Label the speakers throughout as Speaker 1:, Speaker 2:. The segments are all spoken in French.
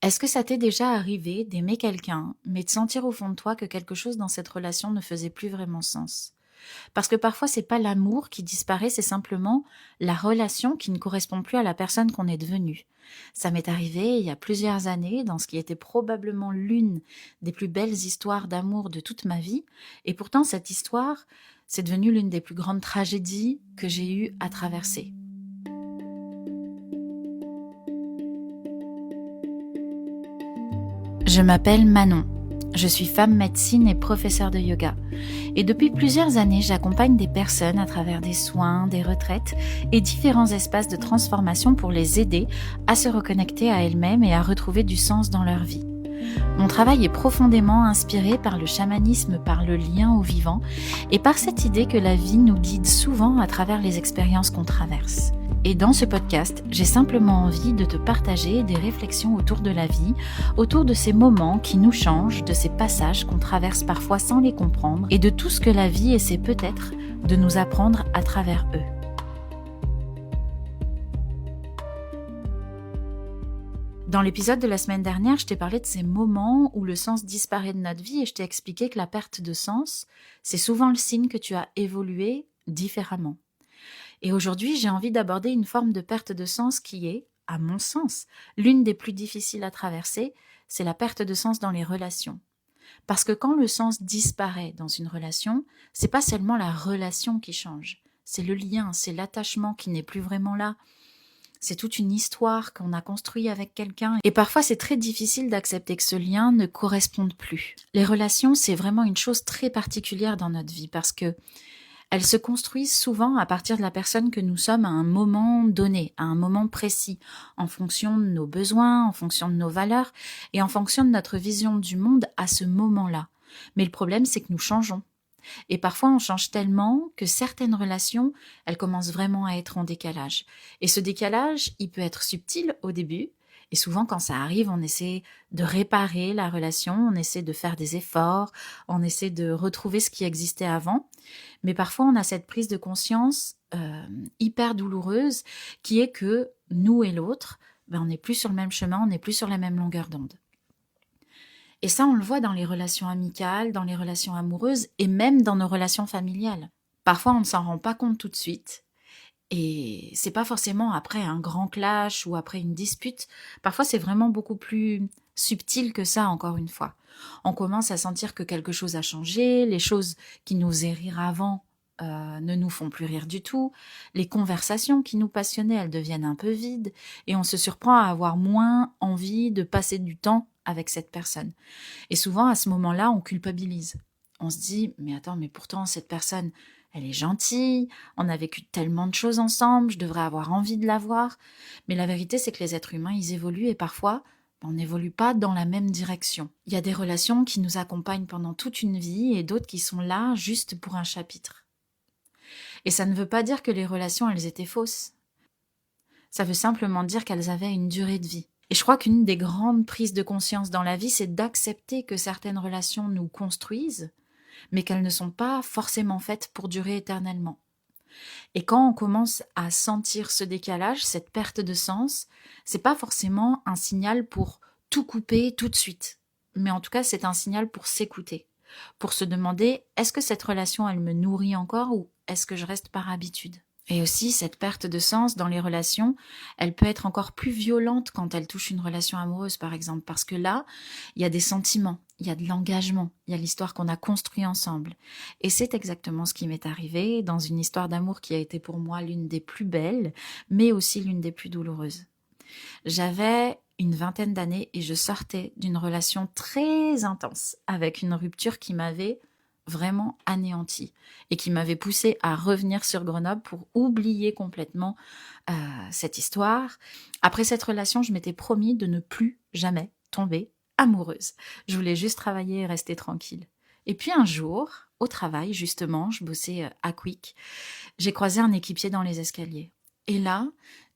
Speaker 1: Est-ce que ça t'est déjà arrivé d'aimer quelqu'un, mais de sentir au fond de toi que quelque chose dans cette relation ne faisait plus vraiment sens? Parce que parfois, c'est pas l'amour qui disparaît, c'est simplement la relation qui ne correspond plus à la personne qu'on est devenue. Ça m'est arrivé il y a plusieurs années, dans ce qui était probablement l'une des plus belles histoires d'amour de toute ma vie, et pourtant cette histoire, c'est devenu l'une des plus grandes tragédies que j'ai eues à traverser. Je m'appelle Manon. Je suis femme médecine et professeure de yoga. Et depuis plusieurs années, j'accompagne des personnes à travers des soins, des retraites et différents espaces de transformation pour les aider à se reconnecter à elles-mêmes et à retrouver du sens dans leur vie. Mon travail est profondément inspiré par le chamanisme, par le lien au vivant et par cette idée que la vie nous guide souvent à travers les expériences qu'on traverse. Et dans ce podcast, j'ai simplement envie de te partager des réflexions autour de la vie, autour de ces moments qui nous changent, de ces passages qu'on traverse parfois sans les comprendre, et de tout ce que la vie essaie peut-être de nous apprendre à travers eux. Dans l'épisode de la semaine dernière, je t'ai parlé de ces moments où le sens disparaît de notre vie et je t'ai expliqué que la perte de sens, c'est souvent le signe que tu as évolué différemment. Et aujourd'hui, j'ai envie d'aborder une forme de perte de sens qui est, à mon sens, l'une des plus difficiles à traverser, c'est la perte de sens dans les relations. Parce que quand le sens disparaît dans une relation, c'est pas seulement la relation qui change, c'est le lien, c'est l'attachement qui n'est plus vraiment là. C'est toute une histoire qu'on a construite avec quelqu'un. Et parfois, c'est très difficile d'accepter que ce lien ne corresponde plus. Les relations, c'est vraiment une chose très particulière dans notre vie parce que elles se construisent souvent à partir de la personne que nous sommes à un moment donné, à un moment précis, en fonction de nos besoins, en fonction de nos valeurs et en fonction de notre vision du monde à ce moment-là. Mais le problème, c'est que nous changeons. Et parfois, on change tellement que certaines relations, elles commencent vraiment à être en décalage. Et ce décalage, il peut être subtil au début. Et souvent, quand ça arrive, on essaie de réparer la relation, on essaie de faire des efforts, on essaie de retrouver ce qui existait avant. Mais parfois, on a cette prise de conscience hyper douloureuse qui est que nous et l'autre, on n'est plus sur le même chemin, on n'est plus sur la même longueur d'onde. Et ça, on le voit dans les relations amicales, dans les relations amoureuses et même dans nos relations familiales. Parfois, on ne s'en rend pas compte tout de suite. Et c'est pas forcément après un grand clash ou après une dispute. Parfois, c'est vraiment beaucoup plus subtil que ça, encore une fois. On commence à sentir que quelque chose a changé, les choses qui nous faisaient rire avant ne nous font plus rire du tout, les conversations qui nous passionnaient, elles deviennent un peu vides, et on se surprend à avoir moins envie de passer du temps avec cette personne. Et souvent, à ce moment-là, on culpabilise. On se dit, mais attends, mais pourtant, cette personne, elle est gentille, on a vécu tellement de choses ensemble, je devrais avoir envie de la voir. Mais la vérité, c'est que les êtres humains, ils évoluent et parfois, on n'évolue pas dans la même direction. Il y a des relations qui nous accompagnent pendant toute une vie et d'autres qui sont là juste pour un chapitre. Et ça ne veut pas dire que les relations, elles étaient fausses. Ça veut simplement dire qu'elles avaient une durée de vie. Et je crois qu'une des grandes prises de conscience dans la vie, c'est d'accepter que certaines relations nous construisent, mais qu'elles ne sont pas forcément faites pour durer éternellement. Et quand on commence à sentir ce décalage, cette perte de sens, c'est pas forcément un signal pour tout couper tout de suite. Mais en tout cas, c'est un signal pour s'écouter, pour se demander, est-ce que cette relation, elle me nourrit encore ou est-ce que je reste par habitude ? Et aussi, cette perte de sens dans les relations, elle peut être encore plus violente quand elle touche une relation amoureuse, par exemple, parce que là, il y a des sentiments, il y a de l'engagement, il y a l'histoire qu'on a construite ensemble. Et c'est exactement ce qui m'est arrivé dans une histoire d'amour qui a été pour moi l'une des plus belles, mais aussi l'une des plus douloureuses. J'avais une vingtaine d'années et je sortais d'une relation très intense avec une rupture qui m'avait vraiment anéantie et qui m'avait poussée à revenir sur Grenoble pour oublier complètement cette histoire. Après cette relation, je m'étais promis de ne plus jamais tomber amoureuse. Je voulais juste travailler et rester tranquille. Et puis un jour, au travail, justement, je bossais à Quick, j'ai croisé un équipier dans les escaliers. Et là,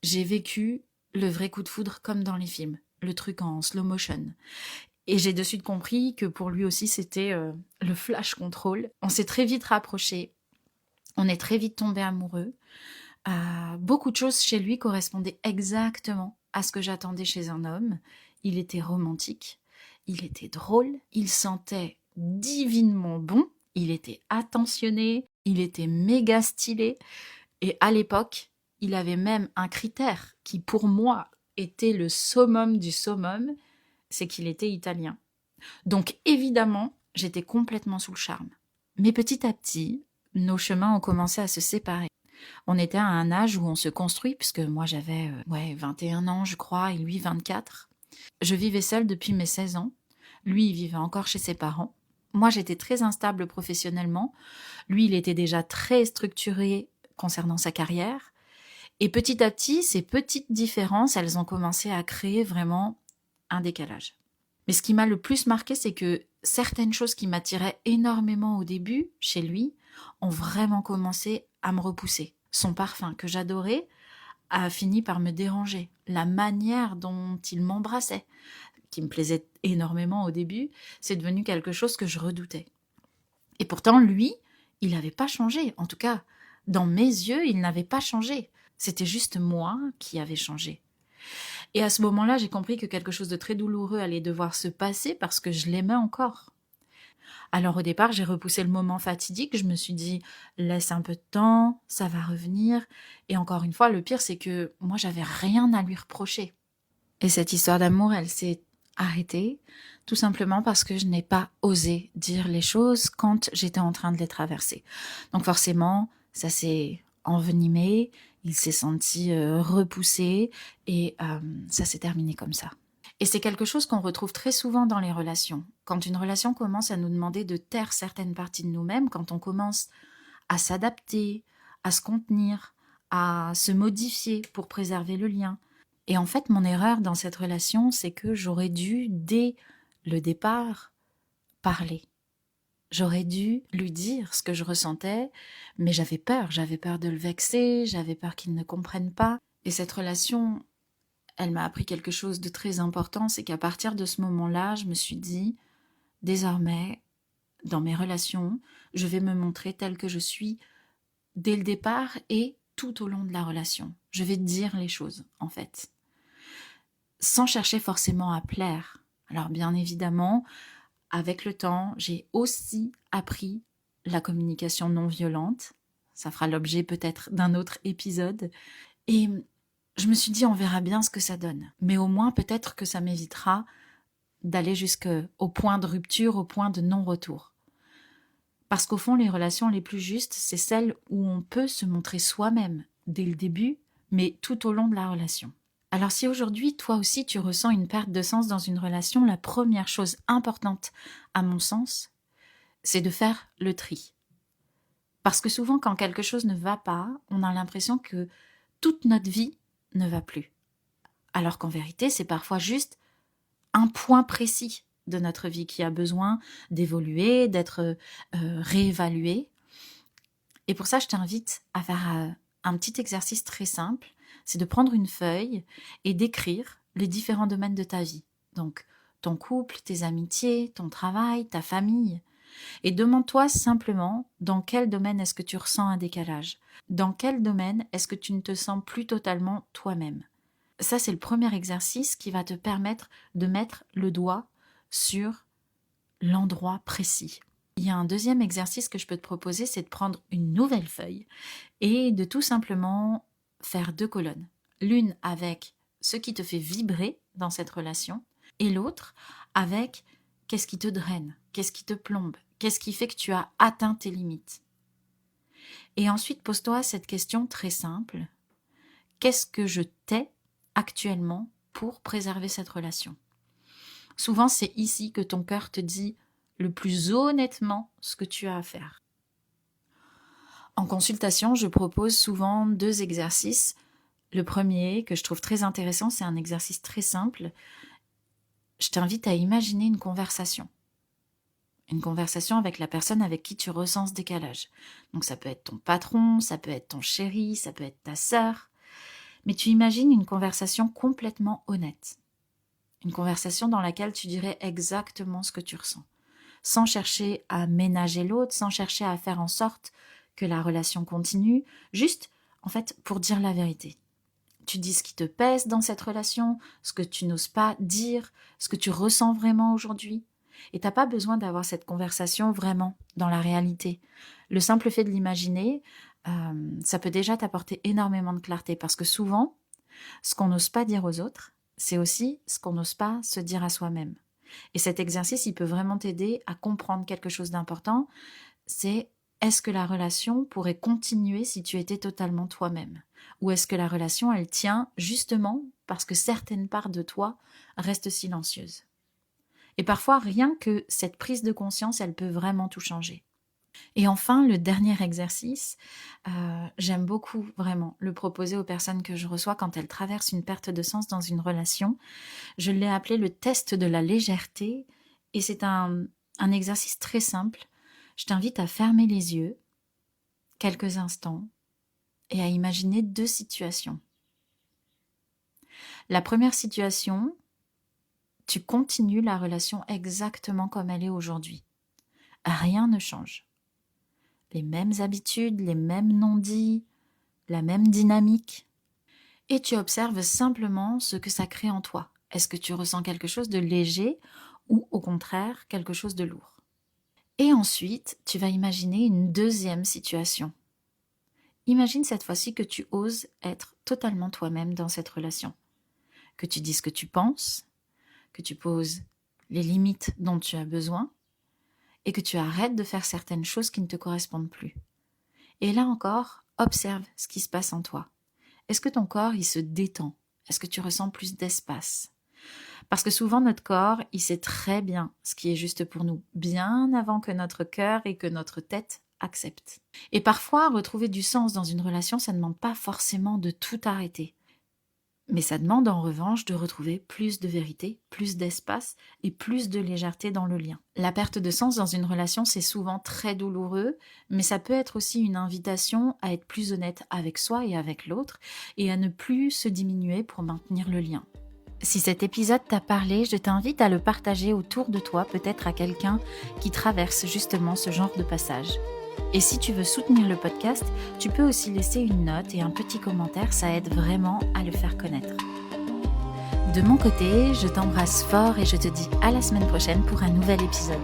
Speaker 1: j'ai vécu le vrai coup de foudre comme dans les films, le truc en slow motion. Et j'ai de suite compris que pour lui aussi, c'était le flash control. On s'est très vite rapprochés, on est très vite tombés amoureux. Beaucoup de choses chez lui correspondaient exactement à ce que j'attendais chez un homme. il était romantique, il était drôle, il sentait divinement bon, il était attentionné, il était méga stylé. Et à l'époque, il avait même un critère qui, pour moi, était le summum du summum, c'est qu'il était italien. Donc évidemment, j'étais complètement sous le charme. Mais petit à petit, nos chemins ont commencé à se séparer. On était à un âge où on se construit, puisque moi j'avais 21 ans je crois, et lui 24. Je vivais seule depuis mes 16 ans. Lui, il vivait encore chez ses parents. Moi, j'étais très instable professionnellement. Lui, il était déjà très structuré concernant sa carrière. Et petit à petit, ces petites différences, elles ont commencé à créer vraiment un décalage. Mais ce qui m'a le plus marqué, c'est que certaines choses qui m'attiraient énormément au début, chez lui, ont vraiment commencé à me repousser. Son parfum, que j'adorais, a fini par me déranger. La manière dont il m'embrassait, qui me plaisait énormément au début, c'est devenu quelque chose que je redoutais. Et pourtant, lui, il n'avait pas changé. En tout cas, dans mes yeux, il n'avait pas changé. C'était juste moi qui avais changé. Et à ce moment-là, j'ai compris que quelque chose de très douloureux allait devoir se passer parce que je l'aimais encore. Alors au départ, j'ai repoussé le moment fatidique, je me suis dit laisse un peu de temps, ça va revenir. Et encore une fois, le pire, c'est que moi, j'avais rien à lui reprocher. Et cette histoire d'amour, elle s'est arrêtée tout simplement parce que je n'ai pas osé dire les choses quand j'étais en train de les traverser. Donc forcément, ça s'est envenimé, il s'est senti repoussé et ça s'est terminé comme ça. Et c'est quelque chose qu'on retrouve très souvent dans les relations. Quand une relation commence à nous demander de taire certaines parties de nous-mêmes, quand on commence à s'adapter, à se contenir, à se modifier pour préserver le lien. Et en fait, mon erreur dans cette relation, c'est que j'aurais dû, dès le départ, parler. J'aurais dû lui dire ce que je ressentais, mais j'avais peur de le vexer, j'avais peur qu'il ne comprenne pas. Et cette relation, elle m'a appris quelque chose de très important, c'est qu'à partir de ce moment-là, je me suis dit, désormais, dans mes relations, je vais me montrer telle que je suis dès le départ et tout au long de la relation. Je vais dire les choses, en fait, sans chercher forcément à plaire. Alors bien évidemment, avec le temps, j'ai aussi appris la communication non violente. Ça fera l'objet peut-être d'un autre épisode. Et je me suis dit, on verra bien ce que ça donne. Mais au moins, peut-être que ça m'évitera d'aller jusqu'au point de rupture, au point de non-retour. Parce qu'au fond, les relations les plus justes, c'est celles où on peut se montrer soi-même dès le début, mais tout au long de la relation. Alors si aujourd'hui, toi aussi, tu ressens une perte de sens dans une relation, la première chose importante, à mon sens, c'est de faire le tri. Parce que souvent, quand quelque chose ne va pas, on a l'impression que toute notre vie ne va plus. Alors qu'en vérité, c'est parfois juste un point précis de notre vie qui a besoin d'évoluer, d'être réévalué. Et pour ça, je t'invite à faire un petit exercice très simple, c'est de prendre une feuille et d'écrire les différents domaines de ta vie. Donc, ton couple, tes amitiés, ton travail, ta famille. Et demande-toi simplement dans quel domaine est-ce que tu ressens un décalage. Dans quel domaine est-ce que tu ne te sens plus totalement toi-même. Ça, c'est le premier exercice qui va te permettre de mettre le doigt sur l'endroit précis. Il y a un deuxième exercice que je peux te proposer, c'est de prendre une nouvelle feuille et de tout simplement faire 2 colonnes. L'une avec ce qui te fait vibrer dans cette relation et l'autre avec qu'est-ce qui te draine, qu'est-ce qui te plombe, qu'est-ce qui fait que tu as atteint tes limites. Et ensuite, pose-toi cette question très simple. Qu'est-ce que je tais actuellement pour préserver cette relation? Souvent, c'est ici que ton cœur te dit le plus honnêtement ce que tu as à faire. En consultation, je propose souvent 2 exercices. Le premier, que je trouve très intéressant, c'est un exercice très simple. Je t'invite à imaginer une conversation. Une conversation avec la personne avec qui tu ressens ce décalage. Donc ça peut être ton patron, ça peut être ton chéri, ça peut être ta sœur. Mais tu imagines une conversation complètement honnête. Une conversation dans laquelle tu dirais exactement ce que tu ressens. Sans chercher à ménager l'autre, sans chercher à faire en sorte que la relation continue, juste, en fait, pour dire la vérité. Tu dis ce qui te pèse dans cette relation, ce que tu n'oses pas dire, ce que tu ressens vraiment aujourd'hui. Et t'as pas besoin d'avoir cette conversation vraiment dans la réalité. Le simple fait de l'imaginer, ça peut déjà t'apporter énormément de clarté parce que souvent, ce qu'on n'ose pas dire aux autres, c'est aussi ce qu'on n'ose pas se dire à soi-même. Et cet exercice, il peut vraiment t'aider à comprendre quelque chose d'important. C'est est-ce que la relation pourrait continuer si tu étais totalement toi-même? Ou est-ce que la relation, elle tient justement parce que certaines parts de toi restent silencieuses? Et parfois, rien que cette prise de conscience, elle peut vraiment tout changer. Et enfin, le dernier exercice, j'aime beaucoup vraiment le proposer aux personnes que je reçois quand elles traversent une perte de sens dans une relation. Je l'ai appelé le test de la légèreté et c'est un exercice très simple. Je t'invite à fermer les yeux quelques instants et à imaginer 2 situations. La première situation, tu continues la relation exactement comme elle est aujourd'hui. Rien ne change. Les mêmes habitudes, les mêmes non-dits, la même dynamique. Et tu observes simplement ce que ça crée en toi. Est-ce que tu ressens quelque chose de léger ou au contraire quelque chose de lourd? Et ensuite, tu vas imaginer une deuxième situation. Imagine cette fois-ci que tu oses être totalement toi-même dans cette relation. Que tu dises ce que tu penses, que tu poses les limites dont tu as besoin et que tu arrêtes de faire certaines choses qui ne te correspondent plus. Et là encore, observe ce qui se passe en toi. Est-ce que ton corps, il se détend? Est-ce que tu ressens plus d'espace? Parce que souvent, notre corps, il sait très bien ce qui est juste pour nous, bien avant que notre cœur et que notre tête acceptent. Et parfois, retrouver du sens dans une relation, ça ne demande pas forcément de tout arrêter. Mais ça demande en revanche de retrouver plus de vérité, plus d'espace et plus de légèreté dans le lien. La perte de sens dans une relation, c'est souvent très douloureux, mais ça peut être aussi une invitation à être plus honnête avec soi et avec l'autre et à ne plus se diminuer pour maintenir le lien. Si cet épisode t'a parlé, je t'invite à le partager autour de toi, peut-être à quelqu'un qui traverse justement ce genre de passage. Et si tu veux soutenir le podcast, tu peux aussi laisser une note et un petit commentaire, ça aide vraiment à le faire connaître. De mon côté, je t'embrasse fort et je te dis à la semaine prochaine pour un nouvel épisode.